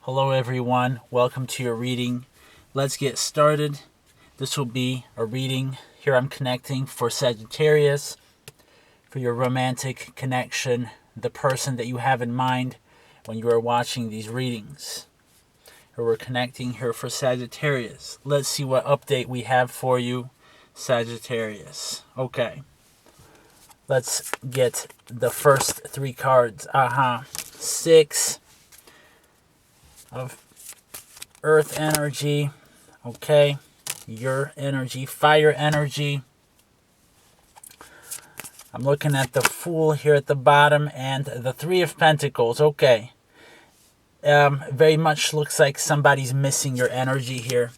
Hello everyone, welcome to your reading. Let's get started. This will be a reading. Here I'm connecting for Sagittarius, for your romantic connection, the person that you have in mind when you are watching these readings. Here we're connecting here for Sagittarius. Let's see what update we have for you, Sagittarius. Okay, let's get the first three cards. Six of Earth energy, okay, your energy, fire energy. I'm looking at the Fool here at the bottom and the Three of Pentacles, okay. Very much looks like somebody's missing your energy here.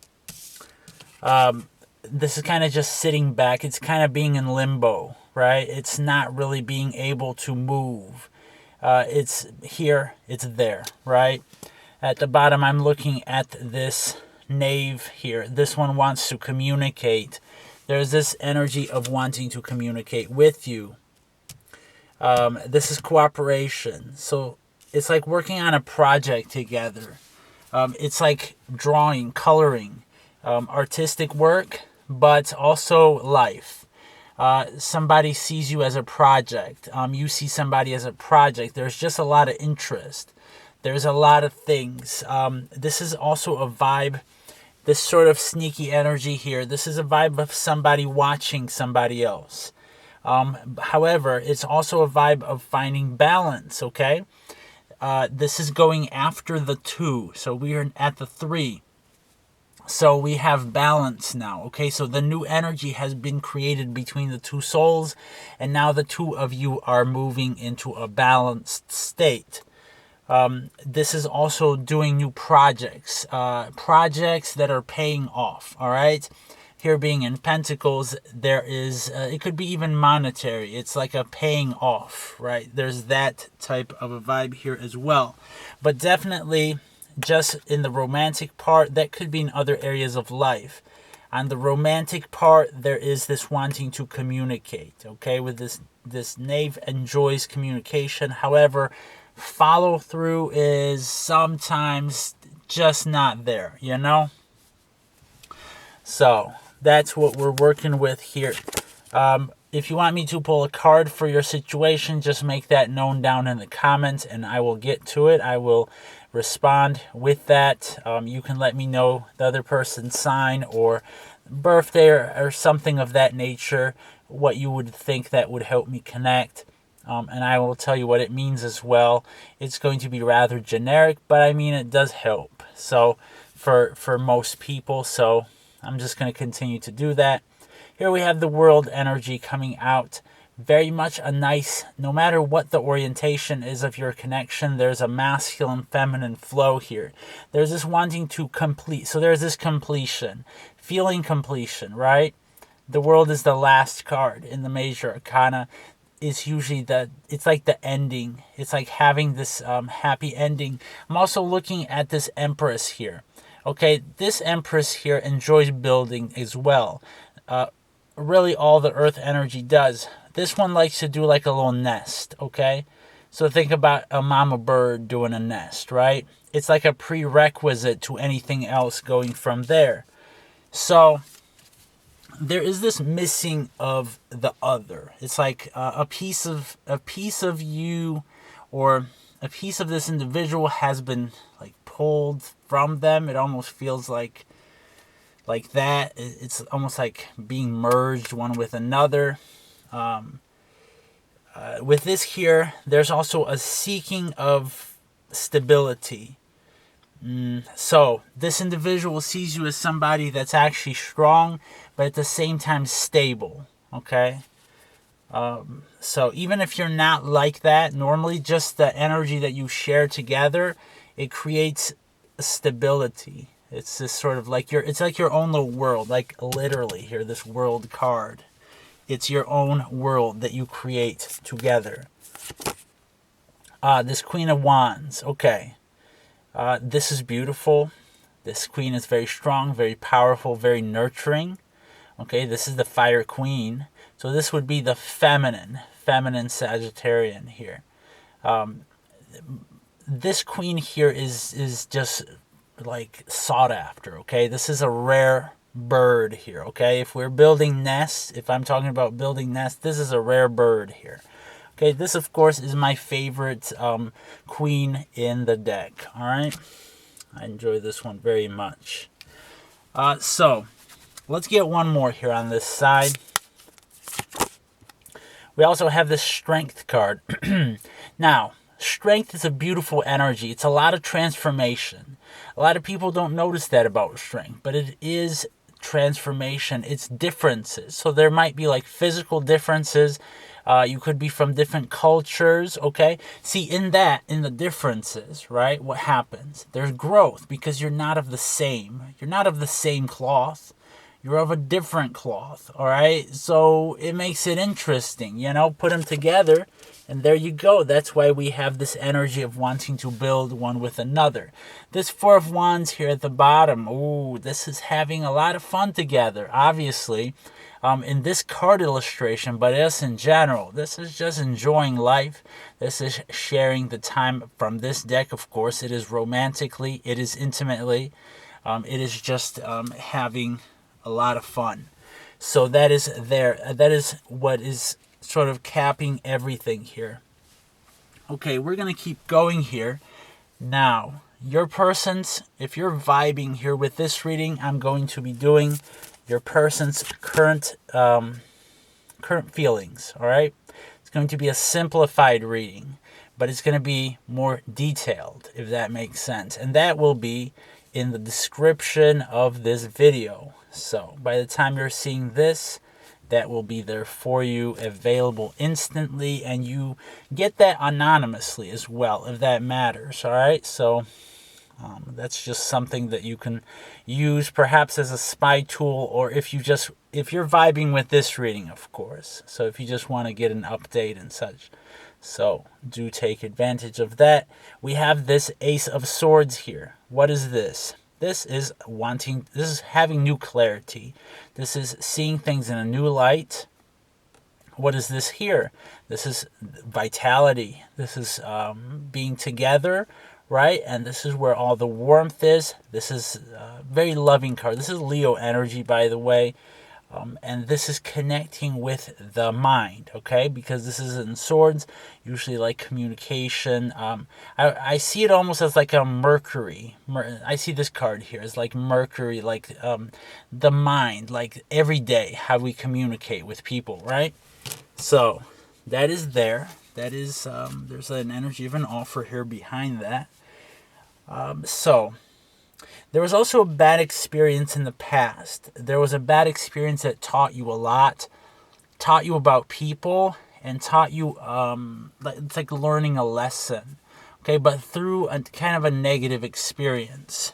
This is kind of just sitting back. It's kind of being in limbo, right? It's not really being able to move. It's here, it's there, right? At the bottom, I'm looking at this Knave here. This one wants to communicate. There's this energy of wanting to communicate with you. This is cooperation. So it's like working on a project together. It's like drawing, coloring, artistic work, but also life. Somebody sees you as a project. You see somebody as a project. There's just a lot of interest. There's a lot of things. This is also a vibe, this sort of sneaky energy here. This is a vibe of somebody watching somebody else. However, it's also a vibe of finding balance, okay? This is going after the 2, so we are at the 3. So we have balance now, okay? So the new energy has been created between the two souls, and now the two of you are moving into a balanced state. This is also doing new projects, projects that are paying off, all right? Here being in Pentacles, there is, it could be even monetary. It's like a paying off, right? There's that type of a vibe here as well. But definitely, just in the romantic part, that could be in other areas of life. On the romantic part, there is this wanting to communicate, okay? With this Knave enjoys communication. However, follow through is sometimes just not there, you know? So that's what we're working with here. If you want me to pull a card for your situation, just make that known down in the comments and I will get to it. I will respond with that. You can let me know the other person's sign or birthday or something of that nature, what you would think that would help me connect. And I will tell you what it means as well. It's going to be rather generic, but I mean it does help. So for most people, so I'm just going to continue to do that. Here we have the World energy coming out. Very much a nice, no matter what the orientation is of your connection, there's a masculine, feminine flow here. There's this wanting to complete. So there's this completion, feeling completion, right? The World is the last card in the major arcana. Is usually it's like the ending. It's like having this happy ending. I'm also looking at this Empress here. Okay, this Empress here enjoys building as well. Really all the Earth energy does. This one likes to do like a little nest, okay? So think about a mama bird doing a nest, right? It's like a prerequisite to anything else going from there. So there is this missing of the other. It's like a piece of you, or a piece of this individual has been like pulled from them. It almost feels like that. It's almost like being merged one with another. With this here, there's also a seeking of stability. So this individual sees you as somebody that's actually strong, but at the same time stable, okay? So even if you're not like that, normally just the energy that you share together, it creates stability. It's this sort of like it's like your own little world, like literally here, this World card. It's your own world that you create together. This Queen of Wands, okay. This is beautiful. This queen is very strong, very powerful, very nurturing. Okay, this is the Fire Queen. So this would be the feminine Sagittarian here. this queen here is just like sought after, okay? This is a rare bird here, okay? If we're building nests, if I'm talking about building nests, this is a rare bird here. Okay, this of course is my favorite queen in the deck, all right? I enjoy this one very much. So, let's get one more here on this side. We also have this Strength card. Now, Strength is a beautiful energy. It's a lot of transformation. A lot of people don't notice that about Strength, but it is transformation. It's differences. So there might be like physical differences. You could be from different cultures, okay? See, in the differences, right, what happens? There's growth because you're not of the same. You're not of the same cloth. You're of a different cloth, all right? So it makes it interesting, you know? Put them together, and there you go. That's why we have this energy of wanting to build one with another. This Four of Wands here at the bottom, ooh, this is having a lot of fun together, obviously. In this card illustration, but us in general, this is just enjoying life. This is sharing the time from this deck, of course. It is romantically, it is intimately, it is just having a lot of fun. So that is there. That is what is sort of capping everything here. Okay, we're going to keep going here. Now, your persons, if you're vibing here with this reading, I'm going to be doing your person's current feelings, all right? It's going to be a simplified reading, but it's going to be more detailed, if that makes sense. And that will be in the description of this video. So by the time you're seeing this, that will be there for you, available instantly, and you get that anonymously as well, if that matters, all right? So that's just something that you can use perhaps as a spy tool, or if you're vibing with this reading, of course. So if you just want to get an update and such. So do take advantage of that. We have this Ace of Swords here. What is this? This is having new clarity. This is seeing things in a new light. What is this here? This is vitality. This is being together, right? And this is where all the warmth is. This is a very loving card. This is Leo energy, by the way. And this is connecting with the mind, okay? Because this is in swords, usually like communication. I see it almost as like a Mercury. I see this card here as like Mercury, like the mind, like every day, how we communicate with people, right? So that is there. That is, there's an energy of an offer here behind that. So there was also a bad experience in the past. There was a bad experience that taught you a lot, taught you about people, and taught you, it's like learning a lesson, okay, but through a kind of a negative experience.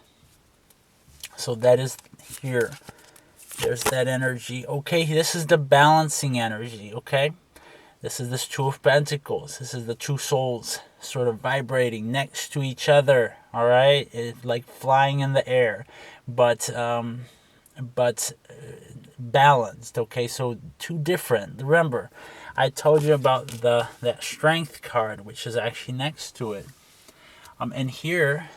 So that is here. There's that energy. Okay, this is the balancing energy, okay? This is this Two of Pentacles. This is the two souls sort of vibrating next to each other, all right? It's like flying in the air, but balanced, okay? So two different. Remember, I told you about that Strength card, which is actually next to it. And here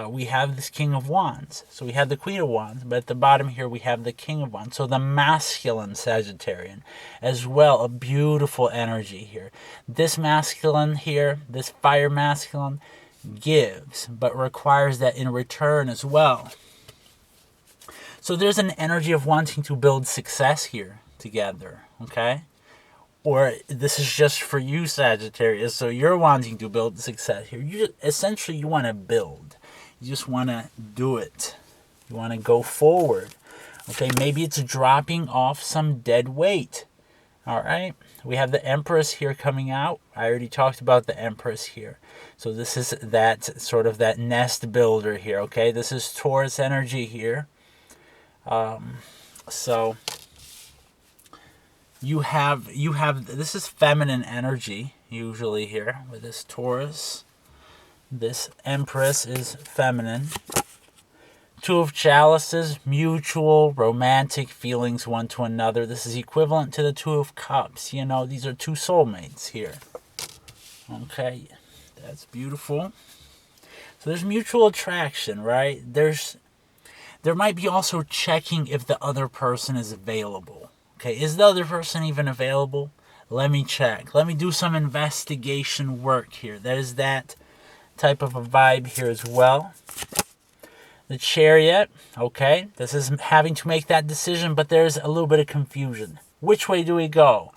we have this King of Wands. So we have the Queen of Wands, but at the bottom here we have the King of Wands. So the masculine Sagittarian as well, a beautiful energy here. This masculine here, this fire masculine, gives, but requires that in return as well. So there's an energy of wanting to build success here together, okay? Or this is just for you, Sagittarius, so you're wanting to build success here. Essentially, you want to build. You just want to do it. You want to go forward. Okay, maybe it's dropping off some dead weight. All right, we have the Empress here coming out. I already talked about the Empress here. So this is that sort of that nest builder here, okay? This is Taurus energy here. So you have this is feminine energy usually here with this Taurus. This Empress is feminine. Two of Chalices, mutual romantic feelings one to another. This is equivalent to the Two of Cups. You know, these are two soulmates here. Okay, that's beautiful. So there's mutual attraction, right? There might be also checking if the other person is available. Okay, is the other person even available? Let me check. Let me do some investigation work here. There's that type of a vibe here as well. The Chariot, okay, this is having to make that decision, but there's a little bit of confusion. Which way do we go?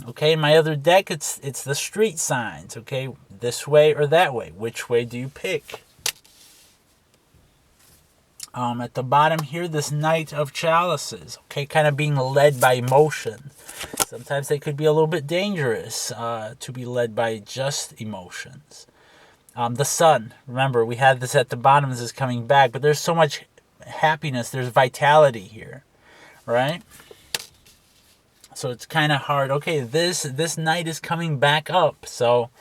Okay, in my other deck, it's the street signs, okay, this way or that way. Which way do you pick? At the bottom here, this Knight of Chalices, okay, kind of being led by emotion. Sometimes they could be a little bit dangerous to be led by just emotions. The Sun, remember, we had this at the bottom, this is coming back, but there's so much happiness, there's vitality here, right? So it's kind of hard. Okay, this Knight is coming back up, so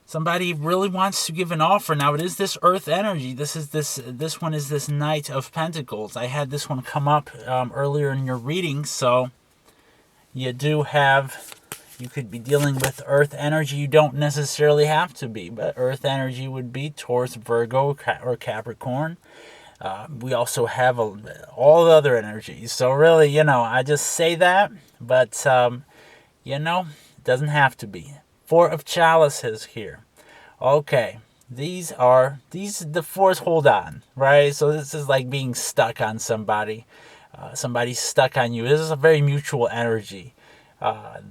somebody really wants to give an offer. Now, it is this Earth energy. This one is this Knight of Pentacles. I had this one come up earlier in your reading, so you could be dealing with Earth energy. You don't necessarily have to be, but Earth energy would be Taurus, Virgo, or Capricorn. We also have all the other energies. So really, I just say that, but, it doesn't have to be. Four of Chalices here. Okay, the fours hold on, right? So this is like being stuck on somebody. Somebody's stuck on you. This is a very mutual energy.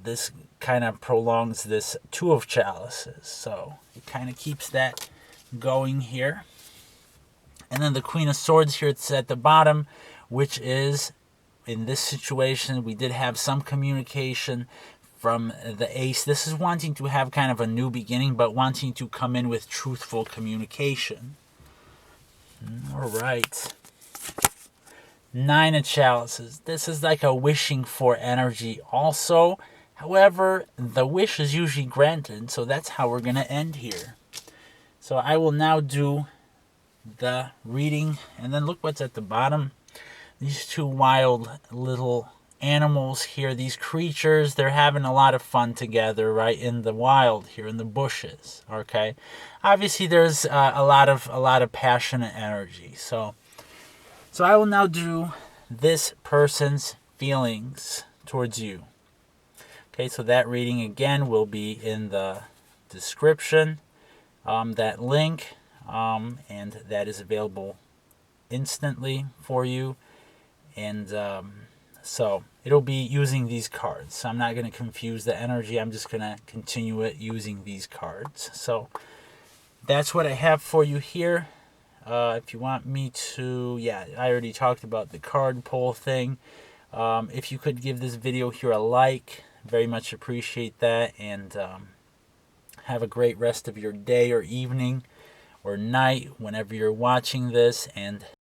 This kind of prolongs this Two of Chalices. So it kind of keeps that going here. And then the Queen of Swords here, it's at the bottom, which is, in this situation, we did have some communication from the Ace. This is wanting to have kind of a new beginning, but wanting to come in with truthful communication. All right. Nine of Chalices. This is like a wishing for energy also. However, the wish is usually granted, so that's how we're going to end here. So I will now do the reading, and then look what's at the bottom. These two wild little animals here, these creatures, they're having a lot of fun together, right, in the wild here, in the bushes, okay? Obviously, there's a lot of passionate energy, so I will now do this person's feelings towards you. Okay, so that reading, again, will be in the description, that link, and that is available instantly for you. And so it'll be using these cards. So I'm not going to confuse the energy. I'm just going to continue it using these cards. So that's what I have for you here. If you want me to, I already talked about the card pull thing. If you could give this video here a like, very much appreciate that. And have a great rest of your day or evening or night whenever you're watching this. And